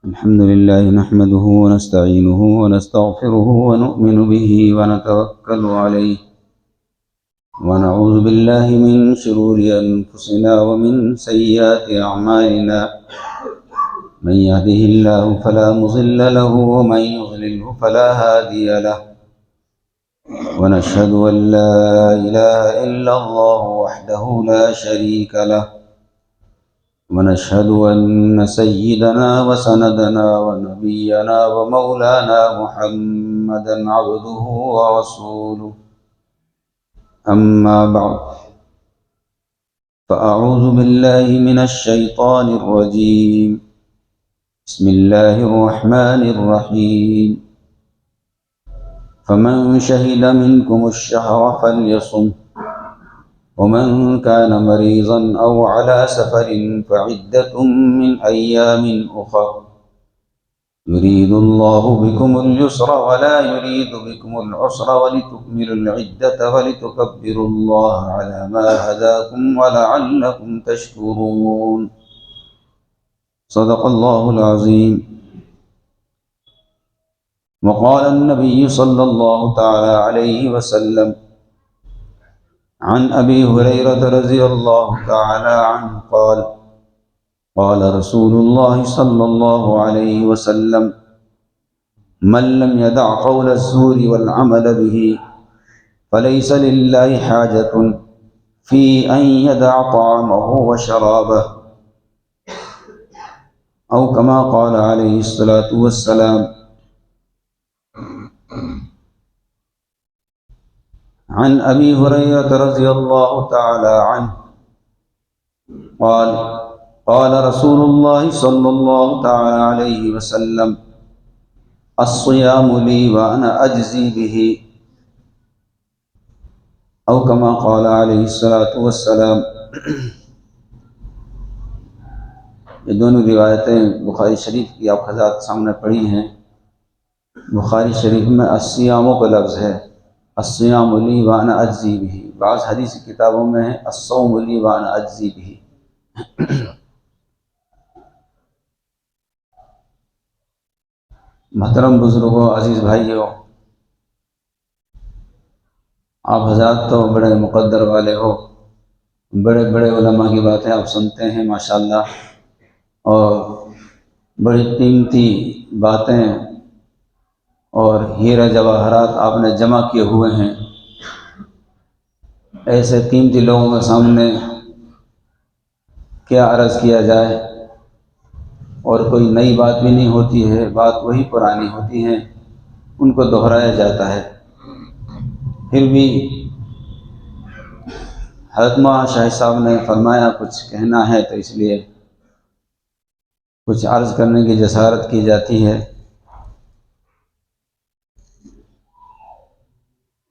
الحمد لله نحمده ونستعينه ونستغفره ونؤمن به ونتوكل عليه ونعوذ بالله من شرور أنفسنا ومن سيئات أعمالنا من يهده الله فلا مضل له ومن يضلله فلا هادي له ونشهد أن لا إله إلا الله وحده لا شريك له ونشهد أن سيدنا وسندنا ونبينا ومولانا محمدا عبده ورسوله أما بعد فأعوذ بالله من الشيطان الرجيم بسم الله الرحمن الرحيم فمن شهد منكم الشهر فليصم ومن كان مريضا أو على سفر فعدة من أيام أخر يريد الله بكم اليسر ولا يريد بكم العسر ولتكملوا العدة ولتكبروا الله على ما هداكم ولعلكم تشكرون صدق الله العظيم. وقال النبي صلى الله تعالى عليه وسلم عن أبي هريرة رضي الله تعالى عنه قال قال رسول الله صلى الله عليه وسلم من لم يدع قول الزور والعمل به فليس لله حاجة في أن يدع طعامه وشرابه أو كما قال عليه الصلاة والسلام. عن أبي هريرة رضي الله تعالى عنه قال قال رسول الله صلى الله تعالى عليه وسلم الصيام لي وأنا أجزي به أو كما قال عليه الصلاة والسلام. یہ دونوں روایتیں بخاری شریف کی آپ حضرات سامنے پڑھی ہیں. بخاری شریف میں الصیاموں کا لفظ ہے، الصیام لی وانا اجزی بہ. بعض حدیث کتابوں میں ہے الصوم لی وانا اجزی بہ. محترم بزرگوں، عزیز بھائیوں، آپ حضرات تو بڑے مقدر والے ہو، بڑے بڑے علماء کی باتیں آپ سنتے ہیں ماشاءاللہ، اور بڑی قیمتی باتیں اور ہیرے جواہرات آپ نے جمع کیے ہوئے ہیں. ایسے قیمتی لوگوں کے سامنے کیا عرض کیا جائے، اور کوئی نئی بات بھی نہیں ہوتی ہے، بات وہی پرانی ہوتی ہیں، ان کو دہرایا جاتا ہے. پھر بھی حضرت مولانا شاہ صاحب نے فرمایا کچھ کہنا ہے تو اس لیے کچھ عرض کرنے کی جسارت کی جاتی ہے.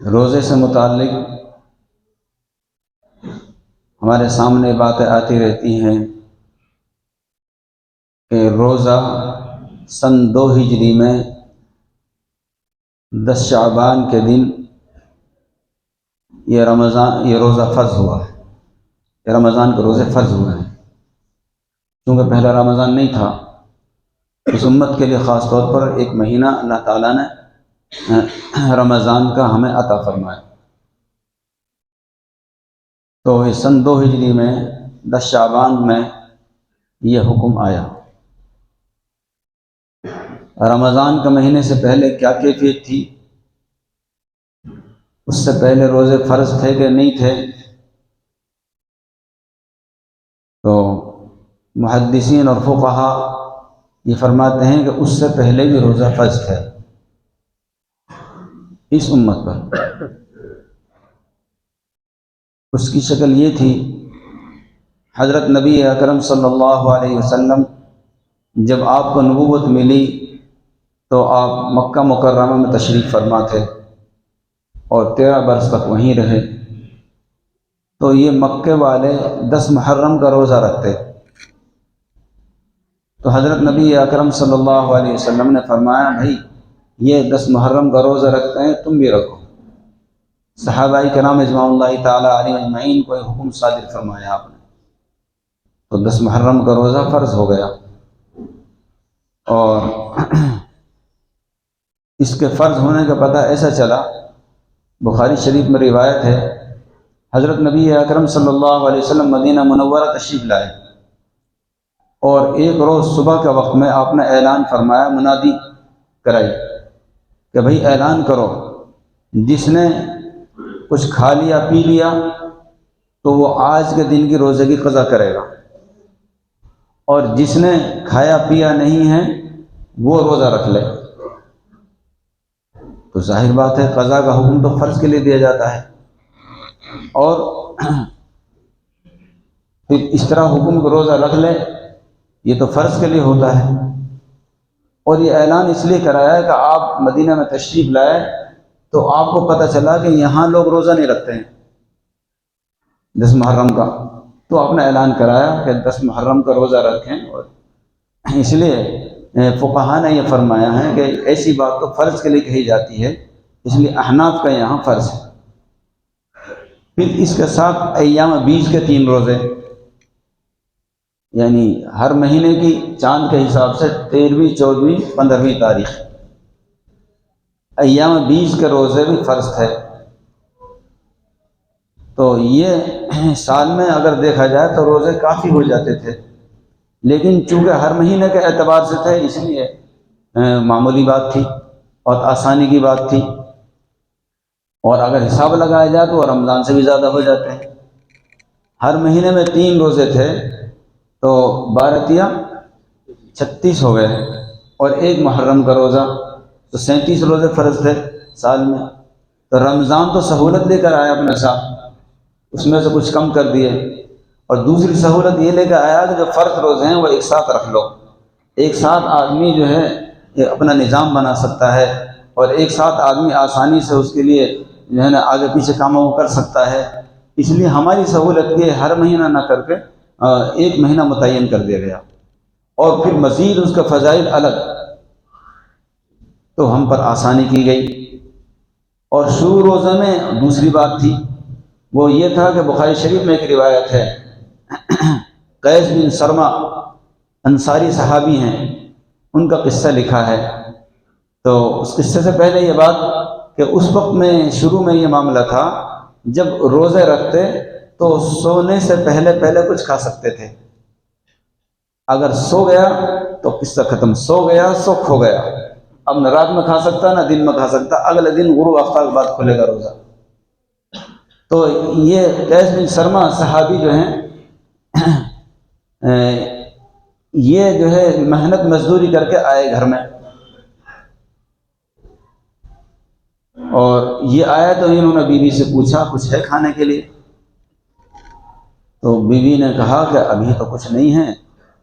روزے سے متعلق ہمارے سامنے باتیں آتی رہتی ہیں کہ روزہ سن 2 ہجری میں 10 شعبان کے دن یہ روزہ فرض ہوا ہے. یہ رمضان کے روزے فرض ہوئے ہیں. کیونکہ پہلا رمضان نہیں تھا، اس امت کے لیے خاص طور پر ایک مہینہ اللہ تعالیٰ نے رمضان کا ہمیں عطا فرمایا. تو سن 2 ہجری میں 10 شعبان میں یہ حکم آیا. رمضان کے مہینے سے پہلے کیا کیفیت تھی، اس سے پہلے روزے فرض تھے کہ نہیں تھے؟ تو محدثین اور فقہا یہ فرماتے ہیں کہ اس سے پہلے بھی روزہ فرض تھے اس امت پر. اس کی شکل یہ تھی، حضرت نبی اکرم صلی اللہ علیہ وسلم جب آپ کو نبوت ملی تو آپ مکہ مکرمہ میں تشریف فرما تھے اور 13 برس تک وہیں رہے. تو یہ مکے والے 10 محرم کا روزہ رکھتے. تو حضرت نبی اکرم صلی اللہ علیہ وسلم نے فرمایا بھائی یہ 10 محرم کا روزہ رکھتے ہیں، تم بھی رکھو. صحابہ کرام اجماع اللہ تعالیٰ علیہ اجمعین کو حکم صادر فرمایا آپ نے، تو 10 محرم کا روزہ فرض ہو گیا۔ اور اس کے فرض ہونے کا پتہ ایسا چلا، بخاری شریف میں روایت ہے، حضرت نبی اکرم صلی اللہ علیہ وسلم مدینہ منورہ تشریف لائے، اور ایک روز صبح کے وقت میں آپ نے اعلان فرمایا، منادی کرائی کہ بھئی اعلان کرو، جس نے کچھ کھا لیا پی لیا تو وہ آج کے دن کی روزے کی قضا کرے گا، اور جس نے کھایا پیا نہیں ہے وہ روزہ رکھ لے۔ تو ظاہر بات ہے قضا کا حکم تو فرض کے لیے دیا جاتا ہے، اور پھر اس طرح حکم کو روزہ رکھ لے یہ تو فرض کے لیے ہوتا ہے۔ اور یہ اعلان اس لیے کرایا ہے کہ آپ مدینہ میں تشریف لائے تو آپ کو پتہ چلا کہ یہاں لوگ روزہ نہیں رکھتے ہیں 10 محرم کا، تو آپ نے اعلان کرایا کہ 10 محرم کا روزہ رکھیں۔ اور اس لیے فقہاء نے یہ فرمایا ہے کہ ایسی بات تو فرض کے لیے کہی جاتی ہے، اس لیے احناف کا یہاں فرض ہے۔ پھر اس کے ساتھ ایام بیج کے 3 روزے، یعنی ہر مہینے کی چاند کے حساب سے 13ویں 14ویں 15ویں تاریخ ایام بیج کے روزے بھی فرض تھے۔ تو یہ سال میں اگر دیکھا جائے تو روزے کافی ہو جاتے تھے، لیکن چونکہ ہر مہینے کے اعتبار سے تھے اس لیے معمولی بات تھی اور آسانی کی بات تھی، اور اگر حساب لگایا جائے تو رمضان سے بھی زیادہ ہو جاتے ہیں۔ ہر مہینے میں 3 روزے تھے تو 12 تیا 36 ہو گئے، اور ایک محرم کا روزہ تو 37 روزے فرض تھے سال میں۔ تو رمضان تو سہولت لے کر آیا اپنے ساتھ، اس میں سے کچھ کم کر دیے، اور دوسری سہولت یہ لے کر آیا کہ جو فرض روزے ہیں وہ ایک ساتھ رکھ لو، ایک ساتھ آدمی جو ہے یہ اپنا نظام بنا سکتا ہے، اور ایک ساتھ آدمی آسانی سے اس کے لیے جو ہے نا آگے پیچھے کاموں کو کر سکتا ہے۔ اس لیے ہماری سہولت یہ ہر مہینہ نہ کر کے ایک مہینہ متعین کر دیا گیا، اور پھر مزید اس کا فضائل الگ، تو ہم پر آسانی کی گئی۔ اور شروع روزہ میں دوسری بات تھی، وہ یہ تھا کہ بخاری شریف میں ایک روایت ہے، قیس بن سرما انصاری صحابی ہیں، ان کا قصہ لکھا ہے۔ تو اس قصے سے پہلے یہ بات کہ اس وقت میں شروع میں یہ معاملہ تھا، جب روزے رکھتے تو سونے سے پہلے کچھ کھا سکتے تھے، اگر سو گیا تو قصہ ختم، سو گیا سو کھو گیا، اب نہ رات میں کھا سکتا نہ دن میں کھا سکتا، اگلے دن غروب آفتاب کے بعد کھلے گا روزہ۔ تو یہ قیس بن سرما صحابی جو ہیں یہ جو ہے محنت مزدوری کر کے آئے گھر میں، اور یہ آیا تو انہوں نے بیوی سے پوچھا کچھ ہے کھانے کے لیے، تو بیوی نے کہا کہ ابھی تو کچھ نہیں ہے،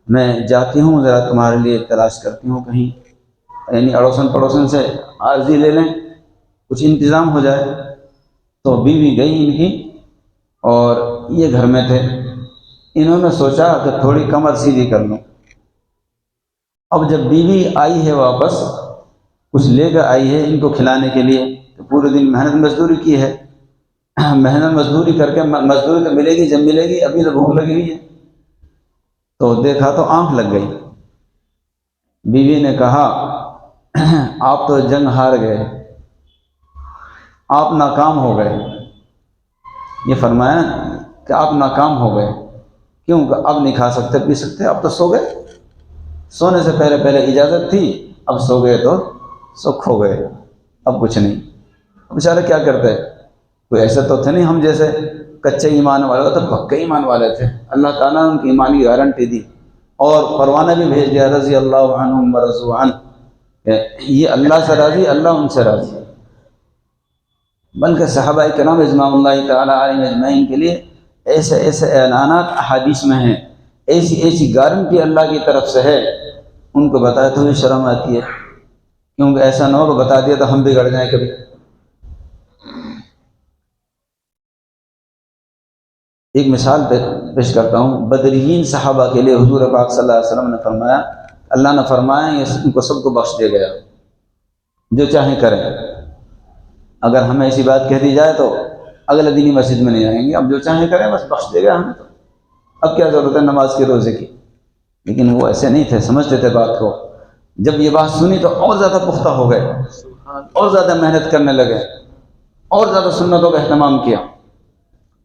میں جاتی ہوں ذرا تمہارے لیے تلاش کرتی ہوں کہیں، یعنی اڑوسن پڑوسن سے عارضی لے لیں کچھ انتظام ہو جائے۔ تو بیوی گئی ان کی، اور یہ گھر میں تھے، انہوں نے سوچا کہ تھوڑی کمر سیدھی کر لوں۔ اب جب بیوی آئی ہے واپس، کچھ لے کر آئی ہے ان کو کھلانے کے لیے، تو پورے دن محنت مزدوری کی ہے، محنت مزدوری کر کے مزدوری تو ملے گی جب ملے گی، ابھی تو بھوک لگی ہوئی ہے، تو دیکھا تو آنکھ لگ گئی۔ بیوی نے کہا آپ تو جنگ ہار گئے، آپ ناکام ہو گئے، یہ فرمایا کہ آپ ناکام ہو گئے، کیوں کہ اب نہیں کھا سکتے پی سکتے، اب تو سو گئے، سونے سے پہلے اجازت تھی، اب سو گئے تو سکھ ہو گئے، اب کچھ نہیں۔ اب بیچارے کیا کرتے، کوئی ایسے تو تھے نہیں ہم جیسے کچے ایمان والے، تو پکے ایمان والے تھے، اللہ تعالیٰ نے ان کی ایمان کی گارنٹی دی، اور پروانہ بھی بھیج دیا رضی اللہ عنہم ورضوا عنہ، یہ اللہ سے راضی، اللہ ان سے راضی۔ بلکہ صحابہ کرام اجماع اللہ تعالیٰ علیہ اجمعین کے لیے ایسے ایسے اعلانات احادیث میں ہیں، ایسی ایسی گارنٹی اللہ کی طرف سے ہے، ان کو بتائے تو بھی شرم آتی ہے، کیونکہ ایسا نہ ہو کہ بتا دیا تو ہم بگڑ جائیں کبھی۔ ایک مثال پیش کرتا ہوں، بدرین صحابہ کے لیے حضور پاک صلی اللہ علیہ وسلم نے فرمایا، اللہ نے فرمایا ان کو سب کو بخش دیا گیا، جو چاہیں کریں۔ اگر ہمیں ایسی بات کہہ دی جائے تو اگلے دن ہی مسجد میں نہیں آئیں گے، اب جو چاہیں کریں بس بخش دے گا ہمیں، تو اب کیا ضرورت ہے نماز کے روزے کی۔ لیکن وہ ایسے نہیں تھے، سمجھتے تھے بات کو۔ جب یہ بات سنی تو اور زیادہ پختہ ہو گئے، اور زیادہ محنت کرنے لگے، اور زیادہ سنتوں کا اہتمام کیا۔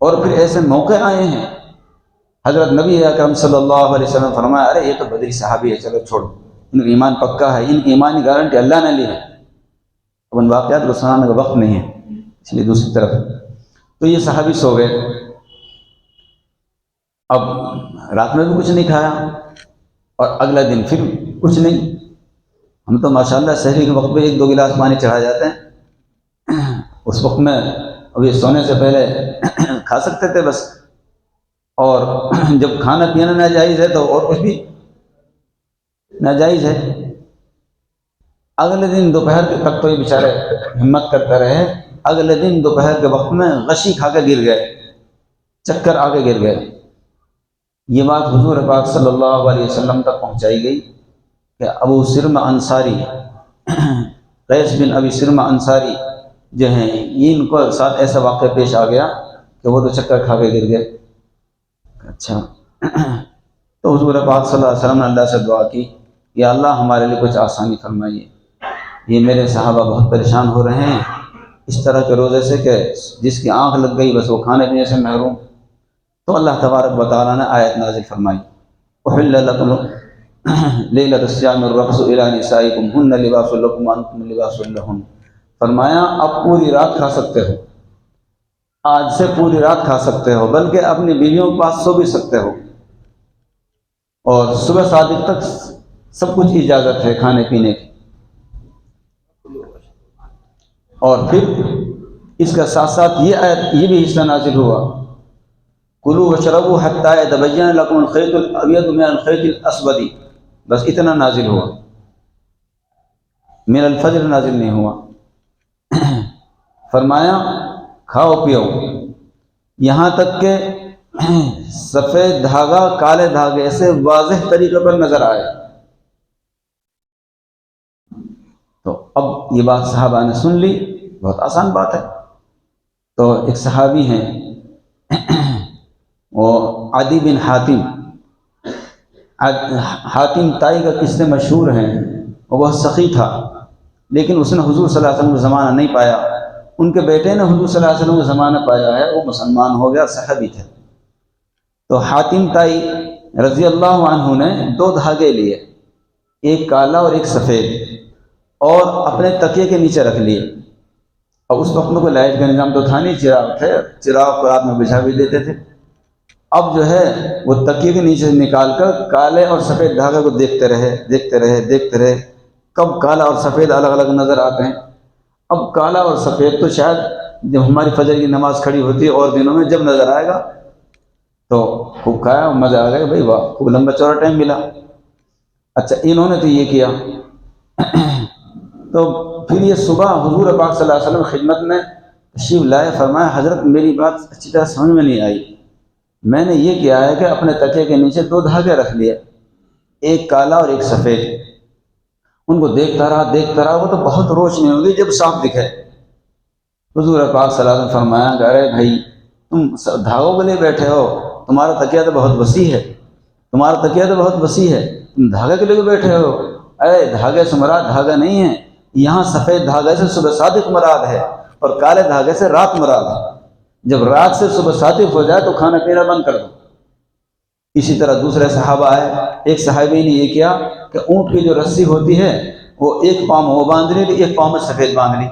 اور پھر ایسے موقع آئے ہیں، حضرت نبی اکرم صلی اللہ علیہ وسلم فرمایا ارے یہ تو بدری صحابی ہے، چلو چھوڑو، ان کا ایمان پکا ہے، ان کی ایمانی گارنٹی اللہ نے لی ہے۔ اب ان واقعات کو سنانے کا وقت نہیں ہے، اس لیے دوسری طرف تو یہ صحابی سو گئے۔ اب رات میں بھی کچھ نہیں کھایا اور اگلا دن پھر کچھ نہیں۔ ہم تو ماشاءاللہ سحری کے وقت پہ 1-2 گلاس پانی چڑھا جاتے ہیں، اس وقت میں ابھی سونے سے پہلے کھا سکتے تھے بس، اور جب کھانا پینا ناجائز ہے تو اور کچھ بھی ناجائز ہے۔ اگلے دن دوپہر تک تو یہ بیچارے ہمت کرتے رہے، اگلے دن دوپہر کے وقت میں غشی کھا کے گر گئے، چکر آ کے گر گئے۔ یہ بات حضور پاک صلی اللہ علیہ وسلم تک پہنچائی گئی کہ ابو سرمہ انصاری، قیس بن ابی سرمہ انصاری جو ہیں، ان کو ساتھ ایسا واقعہ پیش آ گیا کہ وہ تو چکر کھا کے گر گئے۔ اچھا، تو حضور پاک صلی اللہ علیہ وسلم نے اللہ سے دعا کی، یا اللہ ہمارے لیے کچھ آسانی فرمائیے، یہ میرے صحابہ بہت پریشان ہو رہے ہیں اس طرح کے روزے سے کہ جس کی آنکھ لگ گئی بس وہ کھانے پینے سے محروم۔ تو اللہ تبارک و تعالیٰ نے آیت نازل فرمائی، احل لکم لیلۃ الصیام الرفث الی نسائکم ہن لباس لکم وانتم لباس لہن۔ فرمایا اب پوری رات کھا سکتے ہو، آج سے پوری رات کھا سکتے ہو، بلکہ اپنی بیویوں کے پاس سو بھی سکتے ہو، اور صبح صادق تک سب کچھ اجازت ہے کھانے پینے کی۔ اور پھر اس کا ساتھ ساتھ یہ آیت، یہ بھی حصہ نازل ہوا، کلوا واشربوا حتی یتبین لکم الخیط الابیض من الخیط الاسود، بس اتنا نازل ہوا، من الفجر نازل نہیں ہوا۔ فرمایا کھاؤ پیو یہاں تک کہ سفید دھاگا کالے دھاگے سے واضح طریقے پر نظر آئے۔ تو اب یہ بات صحابہ نے سن لی، بہت آسان بات ہے۔ تو ایک صحابی ہیں وہ عدی بن حاتم، حاتم طائی کا قصے مشہور ہیں، وہ بہت سخی تھا، لیکن اس نے حضور صلی اللہ علیہ وسلم کو زمانہ نہیں پایا۔ ان کے بیٹے نے حضور صلی اللہ علیہ وسلم کو زمانہ پایا ہے، وہ مسلمان ہو گیا، صحابی تھے۔ تو حاتم طائی رضی اللہ عنہ نے 2 دھاگے لیے، ایک کالا اور ایک سفید، اور اپنے تکیے کے نیچے رکھ لیے۔ اور اس وقت میں کوئی لائٹ کا نظام تو تھا نہیں، چراغ تھے، چراغ کو رات میں بجھا بھی دیتے تھے۔ اب جو ہے وہ تکیے کے نیچے سے نکال کر کالے اور سفید دھاگے کو دیکھتے رہے، کب کالا اور سفید الگ الگ نظر آتے ہیں۔ اب کالا اور سفید تو شاید جب ہماری فجر کی نماز کھڑی ہوتی ہے اور دنوں میں جب نظر آئے گا تو خوب کھایا، مزہ آ گیا، بھائی واہ خوب لمبا چوڑا ٹائم ملا۔ اچھا انہوں نے تو یہ کیا۔ تو پھر یہ صبح حضور پاک صلی اللہ علیہ وسلم خدمت میں تشریف لائے، فرمایا حضرت میری بات اچھی طرح سمجھ میں نہیں آئی، میں نے یہ کیا ہے کہ اپنے تکیے کے نیچے 2 دھاگے رکھ لیے، ایک کالا اور ایک سفید۔ ان کو دیکھتا رہا، وہ تو بہت روشنی ہوگی جب صاف دکھے۔ حضور پاک صلی اللہ علیہ وسلم فرمایا کہ ارے بھائی تم دھاگوں کے لیے بیٹھے ہو، تمہارا تکیہ تو بہت وسیع ہے، تم دھاگے کے لیے بیٹھے ہو۔ ارے دھاگے سے مراد دھاگا نہیں ہے، یہاں سفید دھاگے سے صبح صادق مراد ہے، اور کالے دھاگے سے رات مراد ہے۔ جب رات سے صبح صادق ہو جائے تو کھانا پینا بند کر دو۔ اسی طرح دوسرے صحابہ آئے، ایک صحابی نے یہ کیا کہ اونٹ کی جو رسی ہوتی ہے وہ ایک پاؤں میں وہ باندھ لی، ایک پاؤں میں سفید باندھ لی،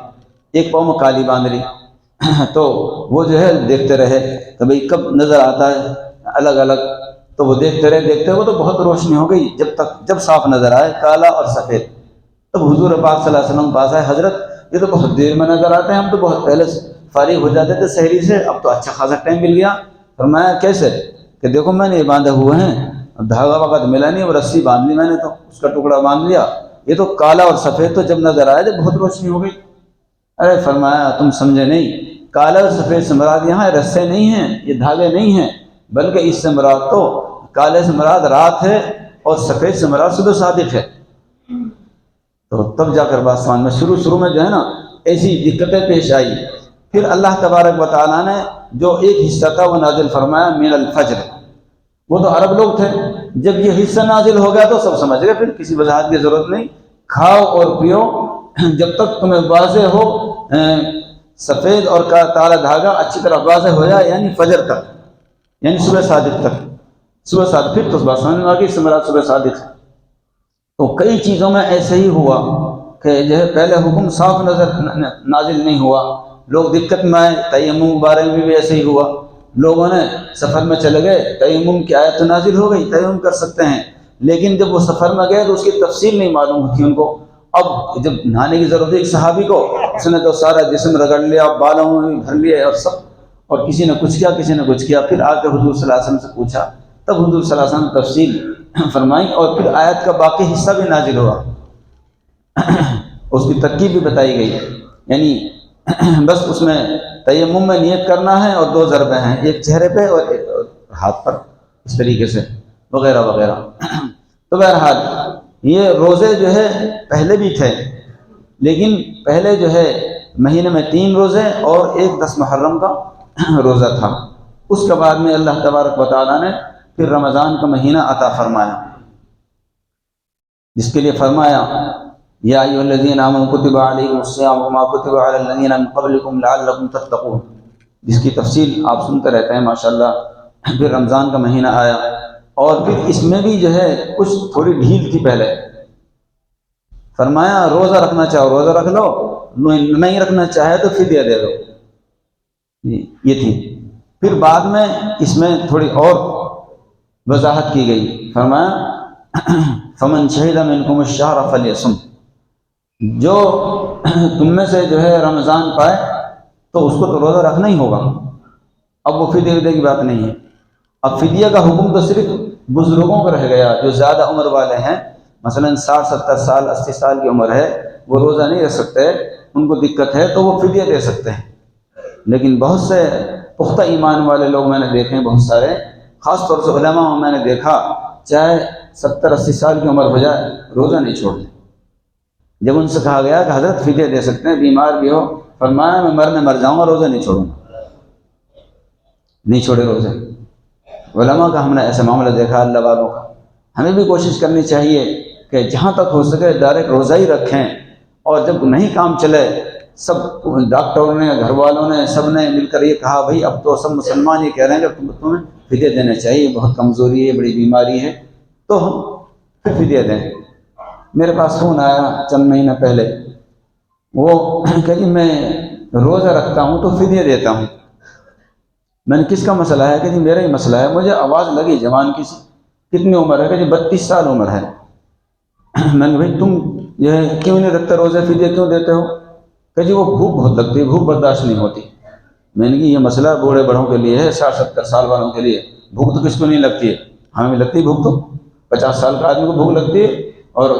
ایک پاؤں میں کالی باندھ لی۔ تو وہ جو ہے دیکھتے رہے کہ بھئی کب نظر آتا ہے الگ الگ، تو وہ دیکھتے رہے، وہ تو بہت روشنی ہو گئی جب صاف نظر آئے کالا اور سفید۔ تب حضور پاک صلی اللہ علیہ وسلم پاس آئے، حضرت یہ تو بہت دیر میں نظر آتے ہیں، ہم تو بہت پہلے فارغ ہو جاتے تھے سحری سے، اب تو اچھا خاصا ٹائم مل گیا۔ فرمایا کیسے؟ کہ دیکھو میں نے یہ باندھے ہوئے ہیں، دھاگا وقت ملا نہیں، وہ رسی باندھ لی میں نے، تو اس کا ٹکڑا باندھ لیا، یہ تو کالا اور سفید تو جب نظر آیا جب بہت روشنی ہو گئی۔ ارے فرمایا تم سمجھے نہیں، کالا اور سفید سے مراد یہاں رسے نہیں ہیں، یہ دھاگے نہیں ہیں، بلکہ اس سے مراد تو کالے سے مراد رات ہے اور سفید سے مراد صبح صادق ہے۔ تو تب جا کر بات سمجھ میں، شروع میں جو ہے نا ایسی دقتیں پیش آئی، پھر اللہ تبارک و تعالیٰ نے جو ایک حصہ تھا وہ نازل فرمایا من الفجر. وہ تو عرب لوگ تھے، جب یہ حصہ نازل ہو گیا تو سب سمجھ گئے، پھر کسی وضاحت کی ضرورت نہیں، کھاؤ اور پیو جب تک تمہیں واضح ہو، سفید اور کالا دھاگا اچھی طرح واضح ہو جائے، یعنی فجر تک، یعنی صبح صادق تک. صبح صادق پھر تو بات سمجھ میں آ گئی، اس سے مراد صبح صادق. تو کئی چیزوں میں ایسے ہی ہوا کہ جو ہے پہلے حکم صاف نازل نہیں ہوا، لوگ دقت میں آئے. تیمم بارے میں بھی ایسے ہی ہوا، لوگوں نے سفر میں چلے گئے، تیمم کی آیت تو نازل ہو گئی، تیمم کر سکتے ہیں، لیکن جب وہ سفر میں گئے تو اس کی تفصیل نہیں معلوم ہوتی ان کو. اب جب نہانے کی ضرورت ہے ایک صحابی کو، اس نے تو سارا جسم رگڑ لیا، بالوں میں بھر لیا اور سب، اور کسی نے کچھ کیا کسی نے کچھ کیا. پھر آ کے حضور صلی اللہ علیہ وسلم سے پوچھا، تب حضور صلی اللہ علیہ وسلم نے تفصیل فرمائی، اور پھر آیت کا باقی حصہ بھی نازل ہوا، اس کی ترکیب بھی بتائی گئی. یعنی بس اس میں تیمم میں نیت کرنا ہے اور 2 ضربیں ہیں، ایک چہرے پہ اور ایک ہاتھ پر، اس طریقے سے وغیرہ وغیرہ. تو بہرحال یہ روزے جو ہے پہلے بھی تھے، لیکن پہلے جو ہے مہینے میں 3 روزے اور ایک 10 محرم کا روزہ تھا. اس کے بعد میں اللہ تبارک و تعالیٰ نے پھر رمضان کا مہینہ عطا فرمایا، جس کے لیے فرمایا یا ایھا الذین آمنوا کتب علیکم الصیام کما کتب علی الذین من قبلکم لعلکم تتقون، جس کی تفصیل آپ سنتے رہتے ہیں ماشاءاللہ. پھر رمضان کا مہینہ آیا، اور پھر اس میں بھی جو ہے کچھ تھوڑی ڈھیل تھی. پہلے فرمایا روزہ رکھنا چاہو روزہ رکھ لو، نہیں رکھنا چاہے تو فدیہ دے دو، یہ تھی. پھر بعد میں اس میں تھوڑی اور وضاحت کی گئی. فرمایا فمن شہد منکم الشہر فلیصم، جو تم میں سے جو ہے رمضان پائے تو اس کو تو روزہ رکھنا ہی ہوگا. اب وہ فدیہ کی بات نہیں ہے. اب فدیہ کا حکم تو صرف بزرگوں کو رہ گیا، جو زیادہ عمر والے ہیں، مثلا 60 70 سال 80 سال کی عمر ہے، وہ روزہ نہیں رکھ سکتے، ان کو دقت ہے تو وہ فدیہ دے سکتے ہیں. لیکن بہت سے پختہ ایمان والے لوگ میں نے دیکھے ہیں، بہت سارے، خاص طور سے علماء میں نے دیکھا، چاہے 70 80 سال کی عمر ہو جائے روزہ نہیں چھوڑتے. جب ان سے کہا گیا کہ حضرت فدیہ دے سکتے ہیں، بیمار بھی ہو، فرمایا میں مرنے مر جاؤں گا، روزہ نہیں چھوڑوں گا، نہیں چھوڑے روزے. علماء کا ہم نے ایسا معاملہ دیکھا، اللہ والوں کا. ہمیں بھی کوشش کرنی چاہیے کہ جہاں تک ہو سکے ڈائریکٹ روزہ ہی رکھیں، اور جب نہیں کام چلے، سب ڈاکٹروں نے، گھر والوں نے، سب نے مل کر یہ کہا بھائی اب تو سب مسلمان یہ کہہ رہے ہیں کہ تمہیں فدیہ دینا چاہیے، بہت کمزوری ہے، بڑی بیماری ہے، تو ہم پھر فدیہ دیں. میرے پاس فون آیا چند مہینہ پہلے، وہ کہ جی میں روزہ رکھتا ہوں تو فدیہ دیتا ہوں. میں نے کس کا مسئلہ ہے؟ کہ جی میرا ہی مسئلہ ہے. مجھے آواز لگی جوان کی، کتنی عمر ہے؟ کہ جی 32 سال عمر ہے. میں نے بھائی تم یہ کیوں نہیں رکھتے روزے، فدیہ کیوں دیتے ہو؟ کہ جی وہ بھوک بہت لگتی ہے، بھوک برداشت نہیں ہوتی. میں نے کہا یہ مسئلہ بوڑھے بڑھوں کے لیے ہے، 60 70 سال والوں کے لیے. بھوک تو کس کو نہیں لگتی ہے؟ ہمیں لگتی ہے بھوک، تو 50 سال کا آدمی کو بھوک لگتی ہے، اور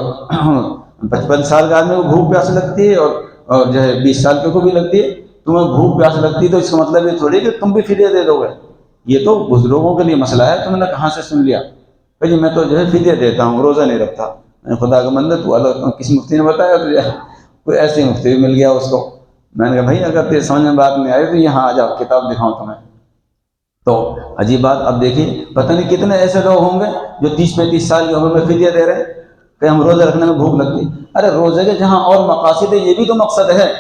55 سال کا آدمی کو بھوک پیاس لگتی ہے، اور جو ہے 20 سال کے کو بھی لگتی ہے. تمہیں بھوک پیاس لگتی ہے تو اس کا مطلب یہ تھوڑی کہ تم بھی فدیہ دے دو گے. یہ تو بزرگوں کے لیے مسئلہ ہے، تم نے کہاں سے سن لیا؟ کہ جی میں تو جو ہے فدیہ دیتا ہوں، روزہ نہیں رکھتا. میں خدا کا بندہ، تو اللہ کسی مفتی نے بتایا تجھے؟ کوئی ایسے مفتی مل گیا اس کو. میں نے کہا بھائی اگر تیرے سمجھ میں بات نہیں آئی تو یہاں آ جاؤ، کتاب دکھاؤں تمہیں. تو عجیب بات، اب دیکھیے پتہ نہیں کتنے ایسے لوگ ہوں گے جو 30 35 سال کی عمر میں فدیہ دے رہے ہیں کہ ہم روزہ رکھنے میں بھوک لگتی. ارے روزے کے جہاں اور مقاصد ہے، یہ بھی تو مقصد ہے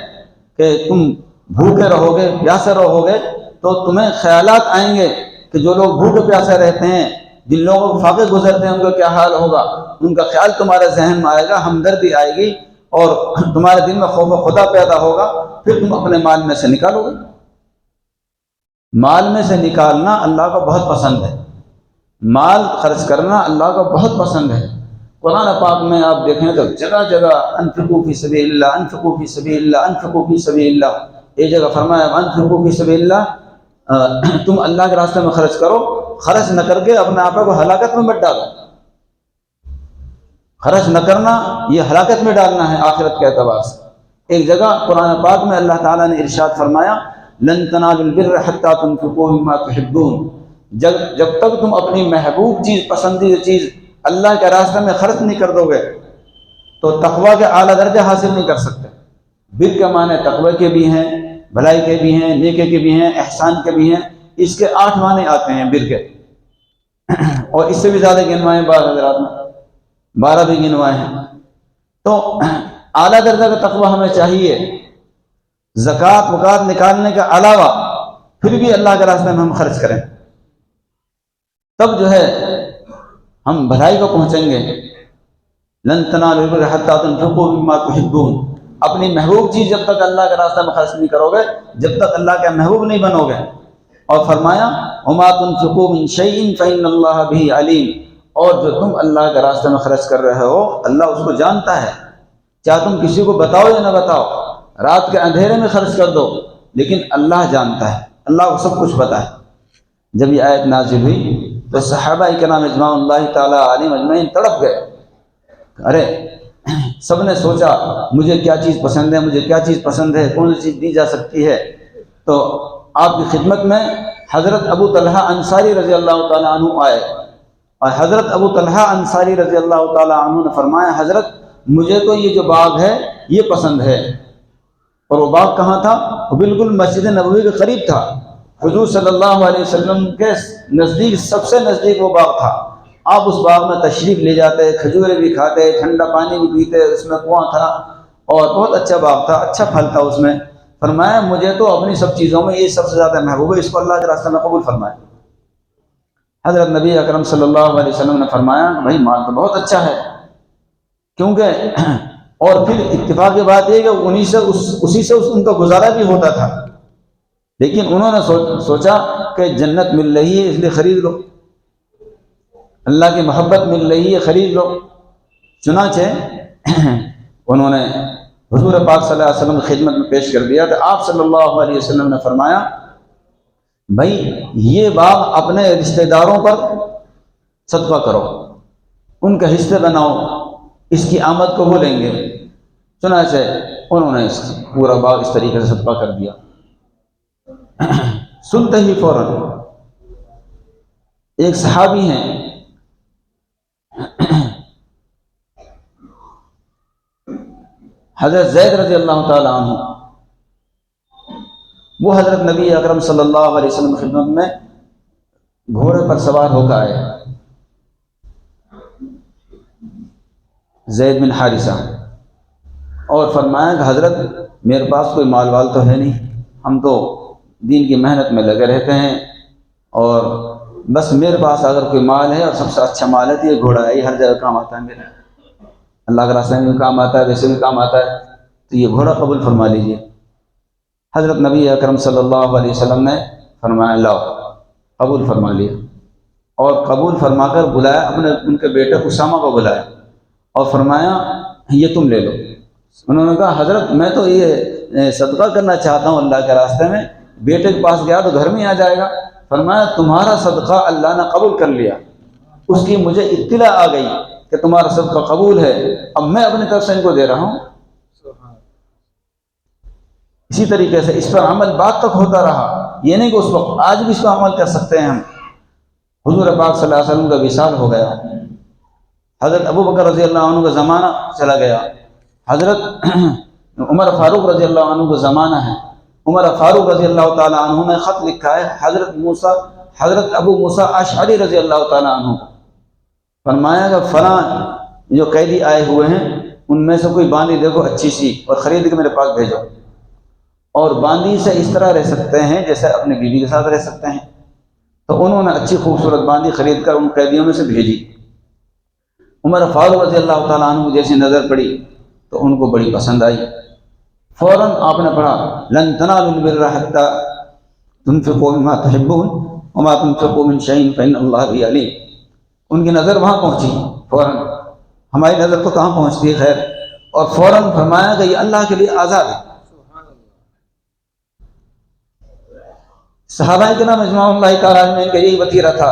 کہ تم بھوکے رہو گے، پیاسے رہو گے تو تمہیں خیالات آئیں گے کہ جو لوگ بھوکے پیاسے رہتے ہیں، جن لوگوں کو فاقے گزرتے ہیں، ان کا کیا حال ہوگا. ان کا خیال تمہارے ذہن میں آئے گا، ہمدردی آئے گی، اور تمہارے دل میں خوف خدا پیدا ہوگا. پھر تم اپنے مال میں سے نکالو گے. مال میں سے نکالنا اللہ کو بہت پسند ہے، مال خرچ کرنا اللہ کو بہت پسند ہے. قرآن پاک میں آپ دیکھیں تو جگہ جگہ انفقوا فی سبیل اللہ، انفقوا فی سبیل اللہ، انفقوا فی سبیل اللہ. ایک جگہ فرمایا انفقوا فی سبیل اللہ، تم اللہ کے راستے میں خرچ کرو، خرچ نہ کر کے اپنے آپ کو ہلاکت میں مت ڈالو. خرچ نہ کرنا یہ ہلاکت میں ڈالنا ہے آخرت کے اعتبار سے. ایک جگہ قرآن پاک میں اللہ تعالیٰ نے ارشاد فرمایا لن تنالوا البر حتى تنفقوا مما تحبون، جب تک تم اپنی محبوب چیز، پسندیدہ چیز اللہ کے راستے میں خرچ نہیں کر دو گے تو تقویٰ کے اعلیٰ درجہ حاصل نہیں کر سکتے. بر کے معنی تقوی کے بھی ہیں، بھلائی کے بھی ہیں، نیکی کے بھی ہیں، احسان کے بھی ہیں۔ اس کے 8 معنی آتے ہیں بر کے، اور اس سے بھی زیادہ گنوائے ہیں بعض حضرات میں، 12 بھی گنوائے ہیں۔ تو اعلیٰ درجہ کا تقوی ہمیں چاہیے، زکوٰۃ وکات نکالنے کے علاوہ پھر بھی اللہ کے راستے میں ہم خرچ کریں، تب جو ہے ہم بھلائی کو پہنچیں گے۔ لن تنالوا البر حتى تنفقوا مما تحبون، اپنی محبوب چیز جب تک اللہ کے راستے میں خرچ نہیں کرو گے، جب تک اللہ کے محبوب نہیں بنو گے۔ اور فرمایا وما تنفقوا من شيء فإن الله به عليم، اور جو تم اللہ کے راستے میں خرچ کر رہے ہو اللہ اس کو جانتا ہے، چاہے تم کسی کو بتاؤ یا نہ بتاؤ، رات کے اندھیرے میں خرچ کر دو، لیکن اللہ جانتا ہے، اللہ کو سب کچھ پتہ ہے۔ جب یہ آیت نازل ہوئی تو صحابہ کرام اجماع اللہ تعالیٰ علیہم اجمعین تڑپ گئے۔ ارے سب نے سوچا مجھے کیا چیز پسند ہے، مجھے کیا چیز پسند ہے، کون سی چیز دی جا سکتی ہے۔ تو آپ کی خدمت میں حضرت ابو طلحہ انصاری رضی اللہ تعالیٰ عنہ آئے، اور حضرت ابو طلحہ انصاری رضی اللہ تعالیٰ عنہ نے فرمایا حضرت مجھے تو یہ جو باغ ہے یہ پسند ہے۔ اور وہ باغ کہاں تھا؟ وہ بالکل مسجد نبوی کے قریب تھا، حضور صلی اللہ علیہ وسلم کے نزدیک سب سے نزدیک وہ باغ تھا۔ آپ اس باغ میں تشریف لے جاتے، کھجورے بھی کھاتے، ٹھنڈا پانی بھی پیتے، اس میں کنواں تھا اور بہت اچھا باغ تھا، اچھا پھل تھا اس میں۔ فرمایا مجھے تو اپنی سب چیزوں میں یہ سب سے زیادہ محبوب ہے، اس کو اللہ کے راستے میں قبول فرمائے۔ حضرت نبی اکرم صلی اللہ علیہ وسلم نے فرمایا بھائی مال تو بہت اچھا ہے، کیونکہ اور پھر اتفاق کی بات یہ کہ اسی سے ان کا گزارا بھی ہوتا تھا، لیکن انہوں نے سوچا کہ جنت مل رہی ہے اس لیے خرید لو، اللہ کی محبت مل رہی ہے خرید لو۔ چنانچہ انہوں نے حضور پاک صلی اللہ علیہ وسلم کی خدمت میں پیش کر دیا تو آپ صلی اللہ علیہ وسلم نے فرمایا بھائی یہ باغ اپنے رشتہ داروں پر صدقہ کرو، ان کے حصے بناؤ، اس کی آمد کو وہ لیں گے۔ چنانچہ انہوں نے اس پورا باغ اس طریقے سے صدقہ کر دیا۔ سنتے ہی فوراً ایک صحابی ہیں حضرت زید رضی اللہ تعالیٰ عنہ، وہ حضرت نبی اکرم صلی اللہ علیہ وسلم کی خدمت میں گھوڑے پر سوار ہو کر آئے، زید بن حارثہ، اور فرمایا کہ حضرت میرے پاس کوئی مال وال تو ہے نہیں، ہم تو دین کی محنت میں لگے رہتے ہیں، اور بس میرے پاس اگر کوئی مال ہے اور سب سے اچھا مال ہے تو یہ گھوڑا ہے، یہ ہر جگہ کام آتا ہے، میرے اللہ کے راستے میں بھی کام آتا ہے، ویسے بھی کام آتا ہے، تو یہ گھوڑا قبول فرما لیجیے۔ حضرت نبی اکرم صلی اللہ علیہ وسلم نے فرمایا لاؤ، قبول فرما لیا، اور قبول فرما کر بلایا ان کے بیٹے اسامہ کو بلایا اور فرمایا یہ تم لے لو۔ انہوں نے کہا حضرت میں تو یہ صدقہ کرنا چاہتا ہوں اللہ کے راستے میں، بیٹے کے پاس گیا تو گھر میں آ جائے گا۔ فرمایا تمہارا صدقہ اللہ نے قبول کر لیا، اس کی مجھے اطلاع آ گئی کہ تمہارا صدقہ قبول ہے، اب میں اپنی طرف سے ان کو دے رہا ہوں۔ اسی طریقے سے اس پر عمل بعد تک ہوتا رہا، یہ نہیں کہ اس وقت، آج بھی اس پر عمل کر سکتے ہیں ہم۔ حضور پاک صلی اللہ علیہ وسلم کا وصال ہو گیا، حضرت ابو بکر رضی اللہ عنہ کا زمانہ چلا گیا، حضرت عمر فاروق رضی اللہ عنہ کا زمانہ ہے۔ عمر فاروق رضی اللہ تعالیٰ عنہ نے خط لکھا ہے حضرت ابو موسیٰ اشعری رضی اللہ تعالیٰ عنہ کو، فرمایا کہ فلاں جو قیدی آئے ہوئے ہیں ان میں سے کوئی باندی دیکھو اچھی سی اور خرید کے میرے پاس بھیجو، اور باندی سے اس طرح رہ سکتے ہیں جیسے اپنی بیوی کے ساتھ رہ سکتے ہیں۔ تو انہوں نے اچھی خوبصورت باندی خرید کر ان قیدیوں میں سے بھیجی۔ عمر فاروق رضی اللہ تعالیٰ عنہ کو جیسی نظر پڑی تو ان کو بڑی پسند آئی، فوراً آپ نے پڑھا لن تنالوا البر حتى تنفقوا مما تحبون وما تنفقوا من شيء فإن الله به عليم۔ ان کی نظر وہاں پہنچی، فوراً ہماری نظر تو کہاں پہنچتی ہے خیر، اور فوراً فرمایا کہ یہ اللہ کے لیے آزاد ہے۔ صحابہ کرام اجماع اللہ تعالیٰ عنہ کا یہی وتیرہ تھا،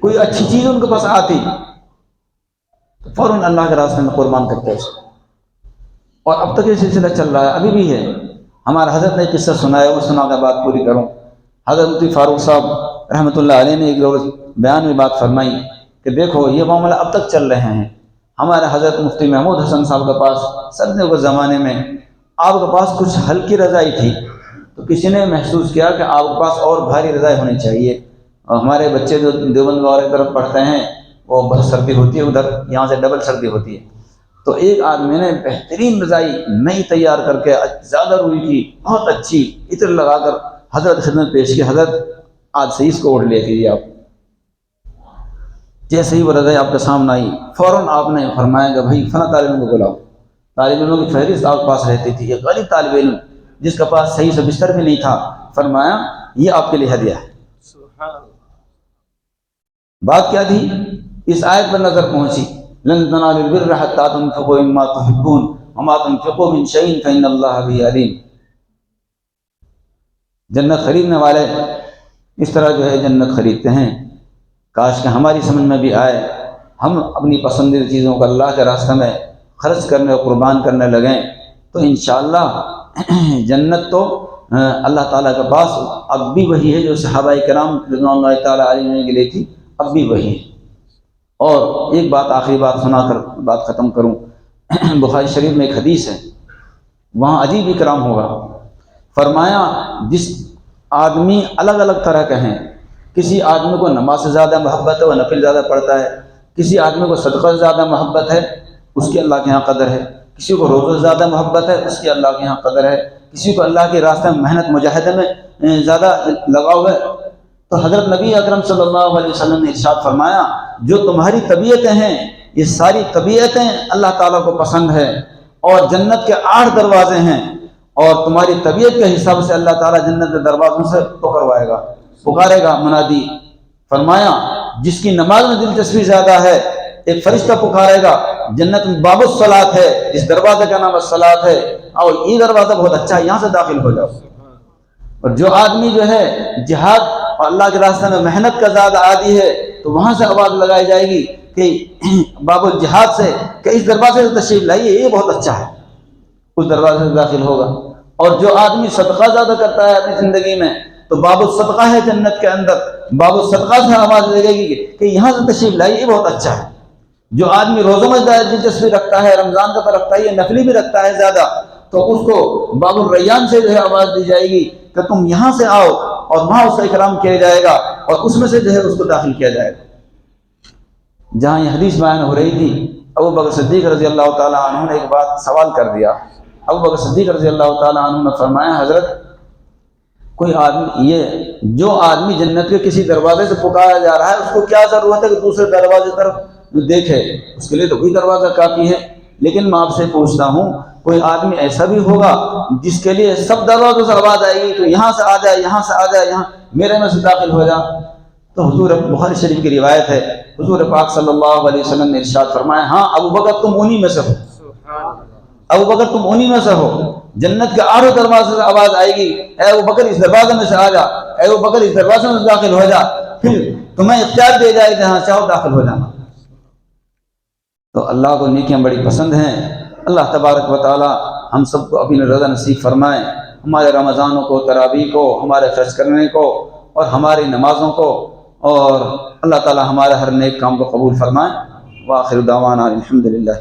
کوئی اچھی چیز ان کے پاس آتی تو فوراً اللہ کے راستے میں قربان کرتے اس کو، اور اب تک یہ سلسلہ چل رہا ہے، ابھی بھی ہے۔ ہمارا حضرت نے قصہ سنایا، وہ سنا کے بات پوری کروں۔ حضرت مفتی فاروق صاحب رحمۃ اللہ علیہ نے ایک روز بیان میں بات فرمائی کہ دیکھو یہ معاملہ اب تک چل رہے ہیں۔ ہمارے حضرت مفتی محمود حسن صاحب کے پاس سردیوں کے زمانے میں آپ کے پاس کچھ ہلکی رضائی تھی، تو کسی نے محسوس کیا کہ آپ کے پاس اور بھاری رضائی ہونی چاہیے. اور ہمارے بچے جو دیوبند والے طرف پڑھتے ہیں وہ بہت سردی ہوتی ہے ادھر، یہاں سے ڈبل سردی ہوتی ہے. تو ایک آدمی نے بہترین رضائی نئی تیار کر کے زیادہ روئی کی، بہت اچھی عطر لگا کر حضرت خدمت پیش کی، حضرت آج سے اس کو اوڑھ لے کیجیے آپ. جیسے ہی وہ رضائی آپ کے سامنے آئی، فوراً آپ نے فرمایا کہ بھائی فلاں طالب علم کو بلاؤ. طالب علموں کی فہرست آپ کے پاس رہتی تھی. ایک غریب طالب علم جس کے پاس صحیح سے بستر بھی نہیں تھا، فرمایا یہ آپ کے لیے ہدیہ ہے. بات کیا تھی؟ اس آیت پر نظر پہنچی، لن تنالوا البر حتى تنفقوا مما تحبون وما تنفقوا من شيء فإن الله به عليم. جنت خریدنے والے اس طرح جو ہے جنت خریدتے ہیں. کاش کہ ہماری سمجھ میں بھی آئے، ہم اپنی پسندیدہ چیزوں کو اللہ کے راستے میں خرچ کرنے اور قربان کرنے لگیں تو انشاءاللہ جنت تو اللہ تعالیٰ کے پاس اب بھی وہی ہے جو صحابہ کرام رضوان اللہ تعالیٰ علیہم کے لیے تھی، اب بھی وہی ہے. اور ایک بات، آخری بات سنا کر بات ختم کروں. بخاری شریف میں ایک حدیث ہے، وہاں عجیب اکرام ہوگا. فرمایا جس آدمی الگ الگ طرح کے ہیں، کسی آدمی کو نماز سے زیادہ محبت ہے وہ نفل زیادہ پڑھتا ہے، کسی آدمی کو صدقہ سے زیادہ محبت ہے اس کی اللہ کے ہاں قدر ہے، کسی کو روزہ سے زیادہ محبت ہے اس کی اللہ کے ہاں قدر ہے، کسی کو اللہ کے راستے میں محنت مجاہدے میں زیادہ لگاؤ ہے. تو حضرت نبی اکرم صلی اللہ علیہ وسلم نے ارشاد فرمایا جو تمہاری طبیعتیں ہیں یہ ساری طبیعتیں اللہ تعالیٰ کو پسند ہے، اور جنت کے 8 دروازے ہیں، اور تمہاری طبیعت کے حساب سے اللہ تعالیٰ جنت کے دروازوں سے پکارے گا منادی. فرمایا جس کی نماز میں دلچسپی زیادہ ہے ایک فرشتہ پکارے گا جنت میں باب الصلاۃ ہے، اس دروازے کا نام الصلاۃ ہے، اور یہ دروازہ بہت اچھا ہے یہاں سے داخل ہو جاؤ. اور جو آدمی جو ہے جہاد اور اللہ کے راستے میں محنت کا زیادہ عادی ہے تو وہاں سے آواز لگائی جائے گی کہ باب الجہاد سے کہ اس دروازے سے تشریف لائیے یہ بہت اچھا ہے، اس دروازے سے داخل ہوگا. اور جو آدمی صدقہ زیادہ کرتا ہے اپنی زندگی میں تو باب الصدقہ ہے جنت کے اندر، باب الصدقہ سے آواز لگے گی کہ یہاں سے تشریف لائیے یہ بہت اچھا ہے. جو آدمی روزوں میں دلچسپی رکھتا ہے، رمضان کا تو رکھتا ہے، یہ نفلی بھی رکھتا ہے زیادہ، تو اس کو باب الریان سے جو ہے آواز دی جائے گی کہ تم یہاں سے آؤ، اور وہاں اس کا اکرام کیا جائے گا اور اس میں سے جو ہے اس کو داخل کیا جائے گا. جہاں یہ حدیث بیان ہو رہی تھی، ابو بکر صدیق رضی اللہ تعالیٰ عنہ نے ایک بات سوال کر دیا. ابو بکر صدیق رضی اللہ تعالیٰ عنہ نے فرمایا حضرت کوئی آدمی، یہ جو آدمی جنت کے کسی دروازے سے پکارا جا رہا ہے اس کو کیا ضرورت ہے کہ دوسرے دروازے طرف دیکھے، اس کے لیے تو کوئی دروازہ کافی ہے. لیکن میں آپ سے پوچھتا ہوں کوئی آدمی ایسا بھی ہوگا جس کے لیے سب دروازوں سے آواز آئے گی تو یہاں سے آ جائے، یہاں سے آ جائے، یہاں میرے میں سے داخل ہو جا. تو حضور بخاری شریف کی روایت ہے، حضور پاک صلی اللہ علیہ وسلم نے ارشاد فرمایا ہاں ابو بکر تم انہی میں سے ہو، ابو بکر تم انہی میں سے ہو. جنت کے 8 دروازے سے آواز آئے گی اے ابو بکر اس دروازے میں سے آ جا، اے ابو بکر اس دروازے میں سے داخل ہو جا، پھر تمہیں اختیار دیا جائے جہاں چاہو داخل ہو جانا. تو اللہ کو نیکیاں بڑی پسند ہیں. اللہ تبارک و تعالی ہم سب کو اپنی رضا نصیب فرمائے، ہمارے رمضانوں کو، تراویح کو، ہمارے خرچ کرنے کو اور ہماری نمازوں کو، اور اللہ تعالی ہمارے ہر نیک کام کو قبول فرمائے. وآخر دعوانا الحمدللہ.